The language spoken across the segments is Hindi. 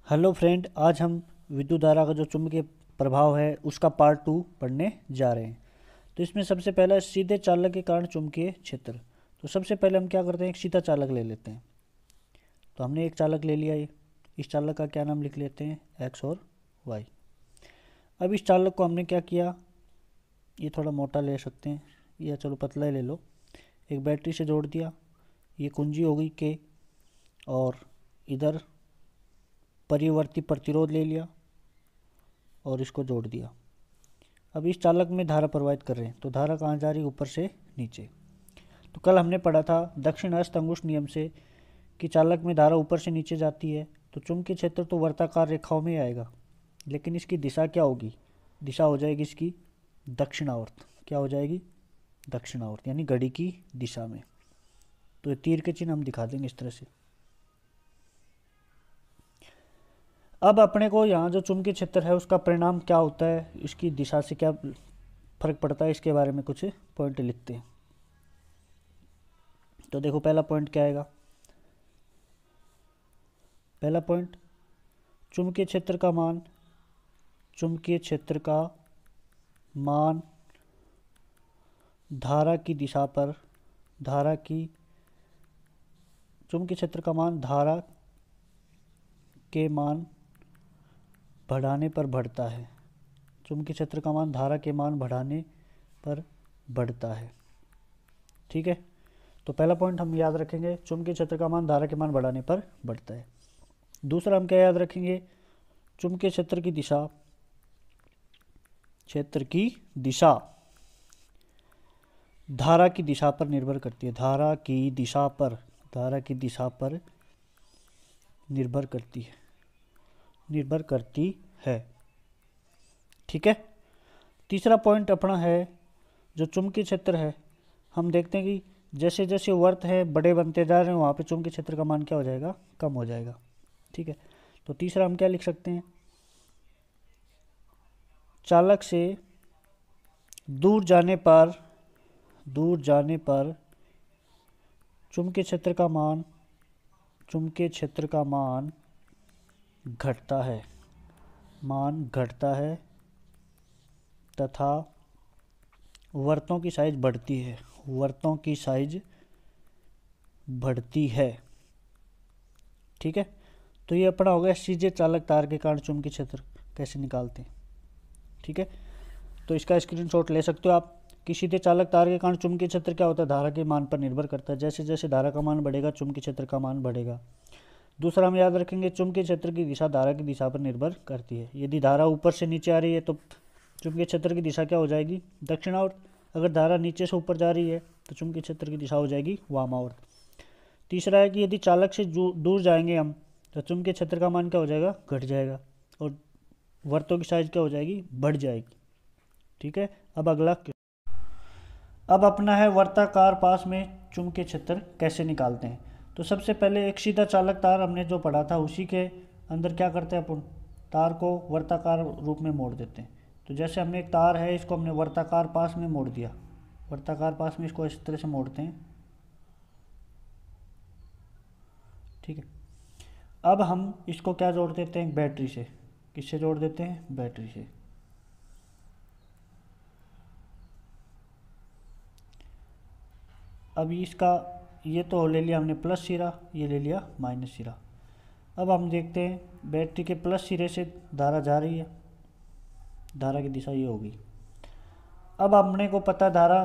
हेलो फ्रेंड, आज हम विद्युत धारा का जो चुंबकीय प्रभाव है उसका पार्ट 2 पढ़ने जा रहे हैं। तो इसमें सबसे पहला सीधे चालक के कारण चुंबकीय क्षेत्र। तो सबसे पहले हम क्या करते हैं, एक सीधा चालक ले लेते हैं। तो हमने एक चालक ले लिया। ये इस चालक का क्या नाम लिख लेते हैं, एक्स और वाई। अब इस चालक को हमने क्या किया, ये थोड़ा मोटा ले सकते हैं या चलो पतला ही ले लो। एक बैटरी से जोड़ दिया, ये कुंजी हो गई के, और इधर परिवर्ती प्रतिरोध ले लिया और इसको जोड़ दिया। अब इस चालक में धारा प्रवाहित कर रहे हैं, तो धारा कहाँ जा रही है, ऊपर से नीचे। तो कल हमने पढ़ा था दक्षिणावर्त अंगुष्ठ नियम से कि चालक में धारा ऊपर से नीचे जाती है तो चुंबकीय क्षेत्र तो वर्ताकार रेखाओं में आएगा, लेकिन इसकी दिशा क्या होगी, दिशा हो जाएगी इसकी दक्षिणावर्त। क्या हो जाएगी, दक्षिणावर्त, यानी घड़ी की दिशा में। तो ये तीर के चिन्ह हम दिखा देंगे इस तरह से। अब अपने को यहाँ जो चुंबकीय क्षेत्र है उसका परिणाम क्या होता है, इसकी दिशा से क्या फर्क पड़ता है, इसके बारे में कुछ पॉइंट लिखते हैं। तो देखो पहला पॉइंट क्या आएगा। पहला पॉइंट, चुंबकीय क्षेत्र का मान, चुंबकीय क्षेत्र का मान धारा की दिशा पर, धारा की, चुंबकीय क्षेत्र का मान धारा के मान बढ़ाने पर बढ़ता है। चुंबकीय क्षेत्र का मान धारा के मान बढ़ाने पर बढ़ता है। ठीक है, तो पहला पॉइंट हम याद रखेंगे, चुंबकीय क्षेत्र का मान धारा के मान बढ़ाने पर बढ़ता है। दूसरा हम क्या याद रखेंगे, चुंबकीय क्षेत्र की दिशा, क्षेत्र की दिशा धारा की दिशा पर निर्भर करती है। धारा की दिशा पर, धारा की दिशा पर निर्भर करती है, निर्भर करती है। ठीक है, तीसरा पॉइंट अपना है जो चुंबकीय क्षेत्र है, हम देखते हैं कि जैसे जैसे वर्त है बड़े बनते जा रहे हैं वहाँ पे चुंबकीय क्षेत्र का मान क्या हो जाएगा, कम हो जाएगा। ठीक है, तो तीसरा हम क्या लिख सकते हैं, चालक से दूर जाने पर, दूर जाने पर चुंबकीय क्षेत्र का मान, चुंबकीय क्षेत्र का मान घटता है, मान घटता है तथा वर्तों की साइज बढ़ती है, वर्तों की साइज बढ़ती है। ठीक है, तो ये अपना हो गया सीधे चालक तार के कारण चुंबकीय क्षेत्र कैसे निकालते हैं। ठीक है, तो इसका स्क्रीनशॉट ले सकते हो आप कि सीधे चालक तार के कारण चुंबकीय क्षेत्र क्या होता है, धारा के मान पर निर्भर करता है। जैसे जैसे धारा का मान बढ़ेगा चुंबकीय क्षेत्र का मान बढ़ेगा। दूसरा हम याद रखेंगे, चुंबकीय क्षेत्र की दिशा धारा की दिशा पर निर्भर करती है। यदि धारा ऊपर से नीचे आ रही है तो चुंबकीय क्षेत्र की दिशा क्या हो जाएगी, दक्षिणावर्त। अगर धारा नीचे से ऊपर जा रही है तो चुंबकीय क्षेत्र की दिशा हो जाएगी वामावर्त। तीसरा है कि यदि चालक से दूर जाएंगे हम तो चुंबकीय क्षेत्र का मान क्या हो जाएगा, घट जाएगा, और वर्तों की साइज क्या हो जाएगी, बढ़ जाएगी। ठीक है, अब अगला, अब अपना है वर्ताकार पास में चुंबकीय क्षेत्र कैसे निकालते हैं। तो सबसे पहले एक सीधा चालक तार हमने जो पढ़ा था उसी के अंदर क्या करते हैं अपन, तार को वर्ताकार रूप में मोड़ देते हैं। तो जैसे हमने एक तार है, इसको हमने वर्ताकार पास में मोड़ दिया, वर्ताकार पास में इसको इस तरह से मोड़ते हैं। ठीक है, अब हम इसको क्या जोड़ देते हैं, बैटरी से। किससे जोड़ देते हैं, बैटरी से। अब इसका ये तो ले लिया हमने प्लस सिरा, ये ले लिया माइनस सिरा। अब हम देखते हैं बैटरी के प्लस सिरे से धारा जा रही है, धारा की दिशा ये होगी। अब हमने को पता धारा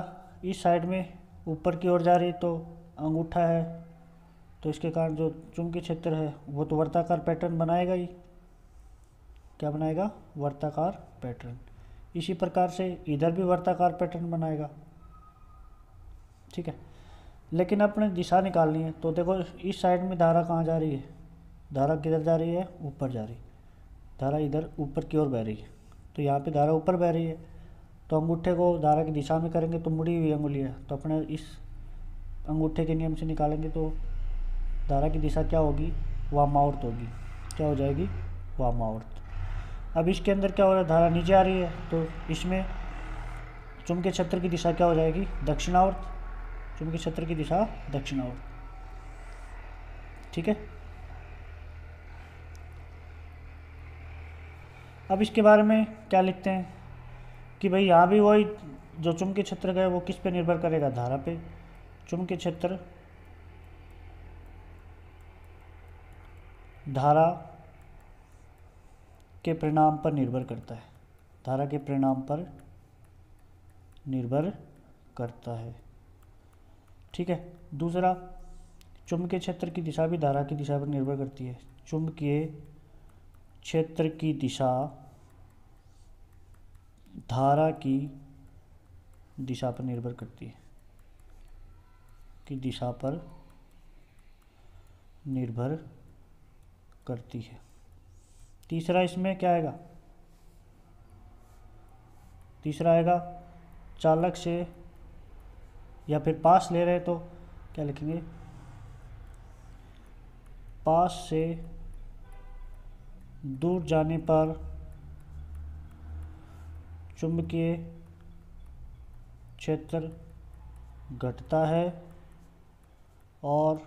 इस साइड में ऊपर की ओर जा रही है, तो अंगूठा है, तो इसके कारण जो चुंबकीय क्षेत्र है वो तो वर्ताकार पैटर्न बनाएगा ही। क्या बनाएगा, वर्ताकार पैटर्न। इसी प्रकार से इधर भी वर्ताकार पैटर्न बनाएगा। ठीक है, लेकिन अपने दिशा निकालनी है। तो देखो इस साइड में धारा कहाँ जा रही है, धारा किधर जा रही है, ऊपर जा रही है, धारा इधर ऊपर की ओर बह रही है। तो यहाँ पे धारा ऊपर बह रही है, तो अंगूठे को धारा की दिशा में करेंगे तो मुड़ी हुई अंगुली है, तो अपने इस अंगूठे के नियम से निकालेंगे तो धारा की दिशा क्या होगी, वामावर्त होगी। क्या हो जाएगी, वामावर्त। अब इसके अंदर क्या हो रहा है, धारा नीचे आ रही है, तो इसमें चुंबकीय क्षेत्र की दिशा क्या हो जाएगी, दक्षिणावर्त। चुंबकीय क्षेत्र की दिशा दक्षिणावर्त। ठीक है, अब इसके बारे में क्या लिखते हैं कि भाई यहाँ भी वही जो चुंबकीय क्षेत्र है वो किस पे निर्भर करेगा, धारा पे। चुंबकीय क्षेत्र धारा के परिणाम पर निर्भर करता है, धारा के परिणाम पर निर्भर करता है। ठीक है। दूसरा, चुंबकीय क्षेत्र की दिशा भी धारा की दिशा पर निर्भर करती है। चुंबकीय क्षेत्र की दिशा धारा की दिशा पर निर्भर करती है, की दिशा पर निर्भर करती है। तीसरा इसमें क्या आएगा, तीसरा आएगा चालक से या फिर पास ले रहे तो क्या लिखेंगे, पास से दूर जाने पर चुंबकीय क्षेत्र घटता है और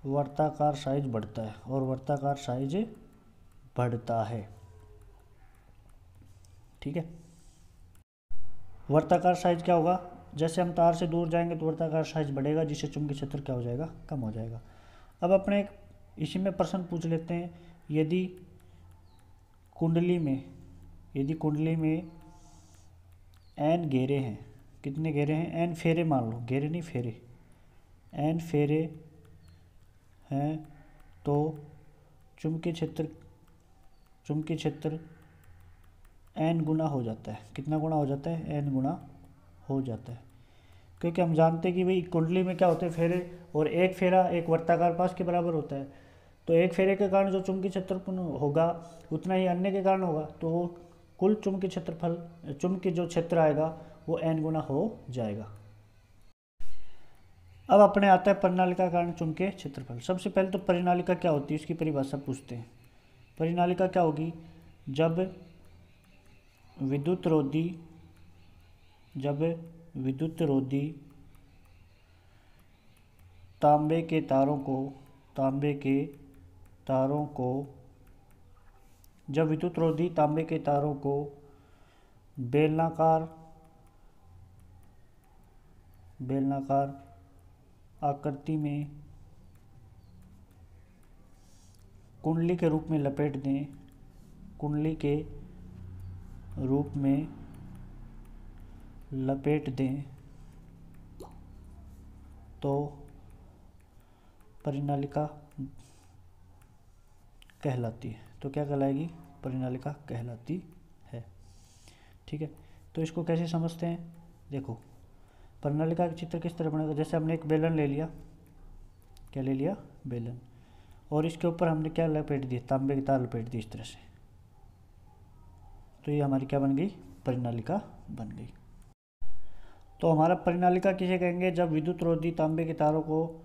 वर्ताकार साइज बढ़ता है, और वर्ताकार साइज बढ़ता है। ठीक है। वर्ताकार साइज क्या होगा, जैसे हम तार से दूर जाएंगे तो वर्ताकार साइज बढ़ेगा, जिससे चुंबकीय क्षेत्र क्या हो जाएगा, कम हो जाएगा। अब अपने इसी में प्रश्न पूछ लेते हैं, यदि कुंडली में n घेरे हैं, कितने घेरे हैं, n फेरे मान लो, घेरे नहीं फेरे, n फेरे हैं तो चुंबकीय क्षेत्र n गुना हो जाता है। कितना गुना हो जाता है, n गुना हो जाता है। क्योंकि हम जानते हैं कि भाई कुंडली में क्या होते हैं, फेरे, और एक फेरा एक वर्ताकार पास के बराबर होता है। तो एक फेरे के कारण जो चुंबकीय क्षेत्रफल होगा उतना ही अन्य के कारण होगा, तो कुल चुंबकीय क्षेत्रफल, चुंबकीय जो क्षेत्र आएगा वो n गुना हो जाएगा। अब अपने आता है परिनालिका के कारण चुंबकीय क्षेत्रफल। सबसे पहले तो परिनालिका क्या होती है, इसकी परिभाषा पूछते हैं। परिनालिका क्या होगी, जब विद्युत रोधी तांबे के तारों को बेलनाकार आकृति में कुंडली के रूप में लपेट दें तो परिनालिका कहलाती है। तो क्या कहलाएगी, परिनालिका कहलाती है। ठीक है। तो इसको कैसे समझते हैं, देखो परिनालिका का चित्र किस तरह बनेगा, जैसे हमने एक बेलन ले लिया, क्या ले लिया, बेलन, और इसके ऊपर हमने क्या लपेट दिया, तांबे की तार लपेट दी इस तरह से, तो ये हमारी क्या बन गई, परिनालिका बन गई। तो हमारा परिनालिका किसे कहेंगे, जब विद्युत रोधी तांबे के तारों को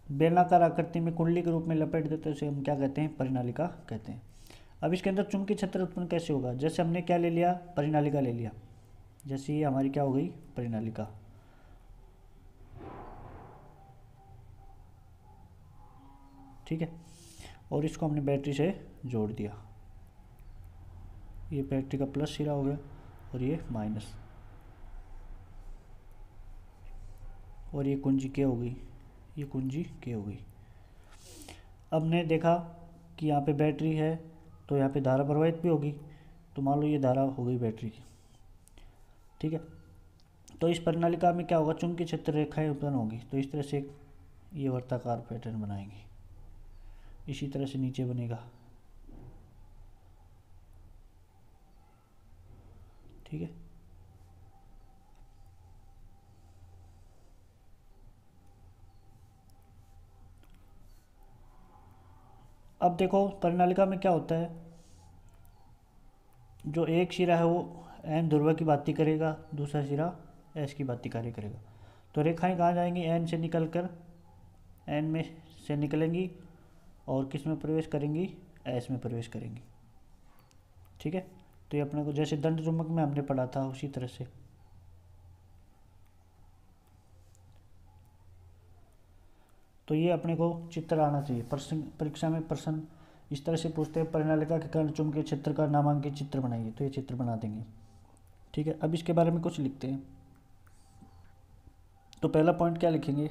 बेलनाकार आकृति में कुंडली के रूप में लपेट देते हैं, उसे हम क्या कहते हैं, परिनालिका कहते हैं। अब इसके अंदर चुंबकीय क्षेत्र उत्पन्न कैसे होगा, जैसे हमने क्या ले लिया, परिनालिका ले लिया, जैसे ये हमारी क्या हो गई, परिनालिका। ठीक है। और इसको हमने बैटरी से जोड़ दिया, ये बैटरी का प्लस सिरा हो गया और ये माइनस, और ये कुंजी के हो गई, ये कुंजी के हो गई। अब ने देखा कि यहाँ पे बैटरी है तो यहाँ पे धारा प्रवाहित भी होगी, तो मान लो ये धारा हो गई बैटरी की। ठीक है। तो इस परिनालिका में क्या होगा, चुंबकीय क्षेत्र रेखाएं उत्पन्न होगी, तो इस तरह से ये वर्ताकार पैटर्न बनाएंगे, इसी तरह से नीचे बनेगा। ठीक है। अब देखो परिनालिका में क्या होता है, जो एक सिरा है वो n ध्रुव की बाती करेगा, दूसरा सिरा s की बाती कार्य करेगा। तो रेखाएं कहाँ जाएंगी, n से निकलकर n में से निकलेंगी और किस में प्रवेश करेंगी, s में प्रवेश करेंगी। ठीक है। तो ये अपने को जैसे दंड चुंबक में हमने पढ़ा था उसी तरह से। तो ये अपने को चित्र आना चाहिए, प्रश्न परीक्षा में प्रश्न इस तरह से पूछते हैं परिनालिका के कर्ण चुंबकीय क्षेत्र का नामांकित चित्र बनाइए, तो ये चित्र बना देंगे। ठीक है, अब इसके बारे में कुछ लिखते हैं। तो पहला पॉइंट क्या लिखेंगे,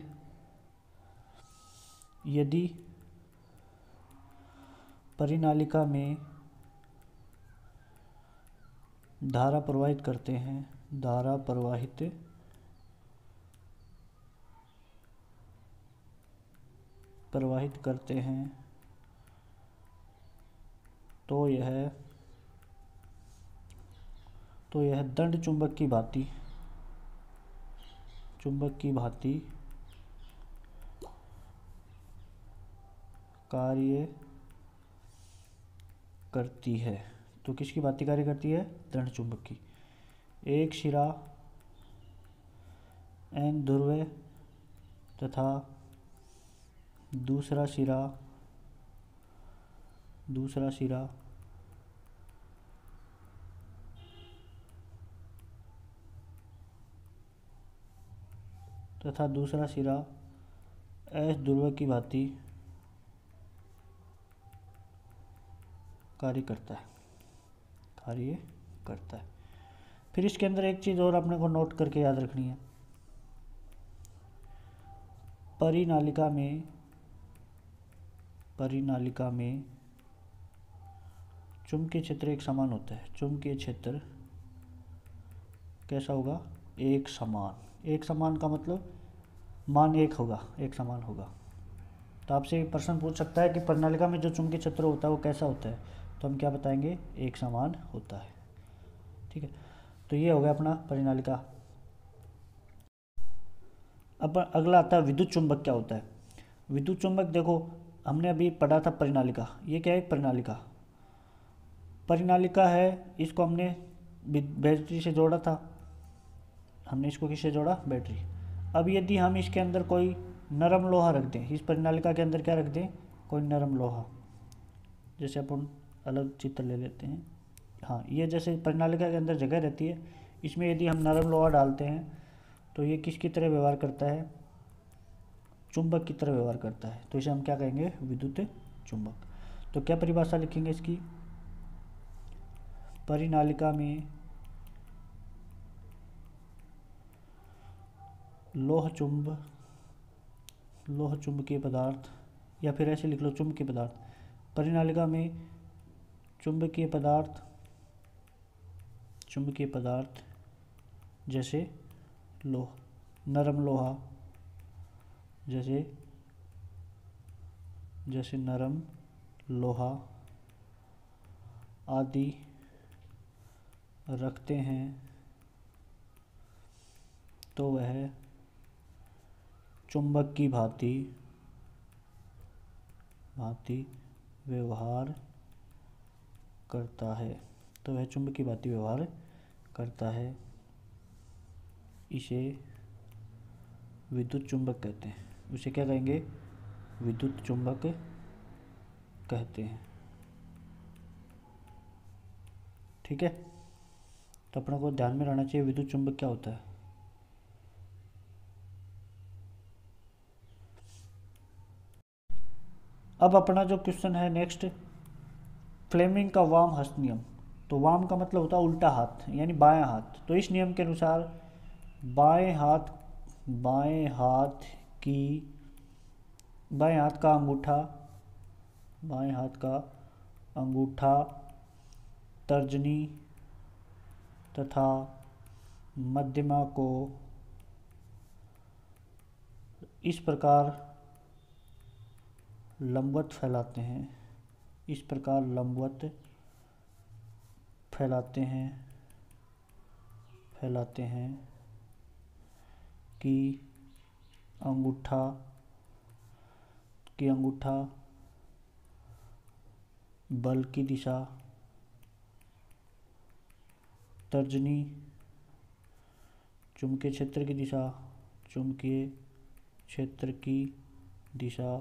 यदि परिनालिका में धारा प्रवाहित करते हैं, धारा प्रवाहित करते हैं, तो यह दंड चुंबक की भांति कार्य करती है। तो किसकी भांति कार्य करती है, दंड चुंबक की। एक शिरा n ध्रुव तथा दूसरा सिरा S ध्रुव की भांति कार्य करता है। फिर इसके अंदर एक चीज़ और अपने को नोट करके याद रखनी है, परिनालिका में चुंबकीय क्षेत्र एक समान होता है। चुंबकीय क्षेत्र कैसा होगा, एक समान का मतलब मान एक समान होगा। तो आपसे प्रश्न पूछ सकता है कि परिनालिका में जो चुंबकीय क्षेत्र होता है वो कैसा होता है, तो हम क्या बताएंगे, एक समान होता है। ठीक है, तो ये हो गया अपना परिनालिका। अब अगला आता है विद्युत चुंबक क्या होता है। विद्युत चुंबक देखो हमने अभी पढ़ा था परिनालिका, ये क्या है, परिनालिका है, इसको हमने बैटरी से जोड़ा था, हमने इसको किससे जोड़ा, बैटरी। अब यदि हम इसके अंदर कोई नरम लोहा रख दें, इस परिनालिका के अंदर क्या रख दें, कोई नरम लोहा, जैसे अपन अलग चित्र ले लेते हैं। हाँ, ये जैसे परिनालिका के अंदर जगह रहती है, इसमें यदि हम नरम लोहा डालते हैं तो ये किसकी तरह व्यवहार करता है, चुंबक की तरह व्यवहार करता है। तो इसे हम क्या कहेंगे, विद्युत चुंबक। तो क्या परिभाषा लिखेंगे इसकी, परिनालिका में लोह चुंबकीय पदार्थ, या फिर ऐसे लिख लो चुंबकीय पदार्थ। परिनालिका में चुंबकीय पदार्थ जैसे नरम लोहा, जैसे नरम लोहा आदि रखते हैं, तो वह चुंबक की भांति व्यवहार करता है। इसे विद्युत चुंबक कहते हैं। उसे क्या कहेंगे, विद्युत चुंबक कहते हैं। ठीक है, तो अपने को ध्यान में रहना चाहिए विद्युत चुंबक क्या होता है। अब अपना जो क्वेश्चन है नेक्स्ट, फ्लेमिंग का वाम हस्त नियम। तो वाम का मतलब होता है उल्टा हाथ, यानी बायां हाथ। तो इस नियम के अनुसार बाएं हाथ का अंगूठा तर्जनी तथा मध्यमा को इस प्रकार लंबवत फैलाते हैं कि अंगूठा बल की दिशा, तर्जनी चुंबकीय क्षेत्र की दिशा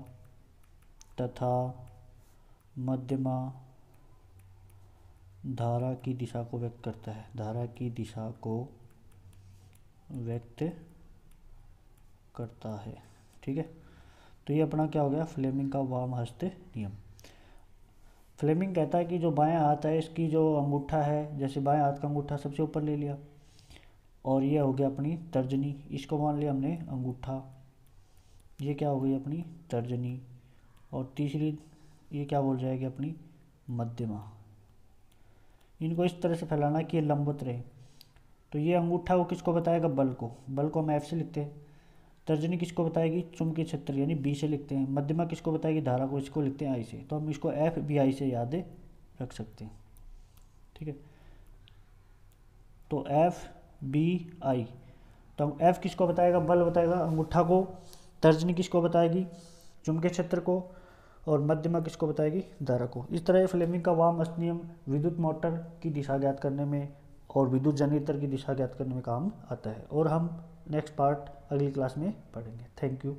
तथा मध्यमा धारा की दिशा को व्यक्त करता है। ठीक है, तो ये अपना क्या हो गया, फ्लेमिंग का वाम हस्त नियम। फ्लेमिंग कहता है कि जो बायां हाथ है इसकी जो अंगूठा है, जैसे बाएं हाथ का अंगूठा सबसे ऊपर ले लिया और ये हो गया अपनी तर्जनी, इसको मान लिया हमने अंगूठा, ये क्या हो गई अपनी तर्जनी, और तीसरी ये क्या बोल जाएगी अपनी मध्यमा। इनको इस तरह से फैलाना कि ये लंबवत रहे। तो ये अंगूठा वो किसको बताएगा, बल को हम एफ से लिखते हैं। तर्जनी किसको बताएगी, चुंबकीय क्षेत्र यानी बी से लिखते हैं। मध्यमा किसको बताएगी, धारा को, इसको लिखते हैं आई से। तो हम इसको एफ बी आई से याद रख सकते हैं, ठीक है। तो एफ बी आई, तो हम एफ किसको बताएगा, बल बताएगा अंगूठा को, तर्जनी किसको बताएगी, चुंबकीय क्षेत्र को, और मध्यमा किसको बताएगी, धारा को। इस तरह फ्लेमिंग का वाम नियम विद्युत मोटर की दिशा ज्ञात करने में और विद्युत जनरेटर की दिशा ज्ञात करने में काम आता है। और हम नेक्स्ट पार्ट अगली क्लास में पढ़ेंगे। Thank you.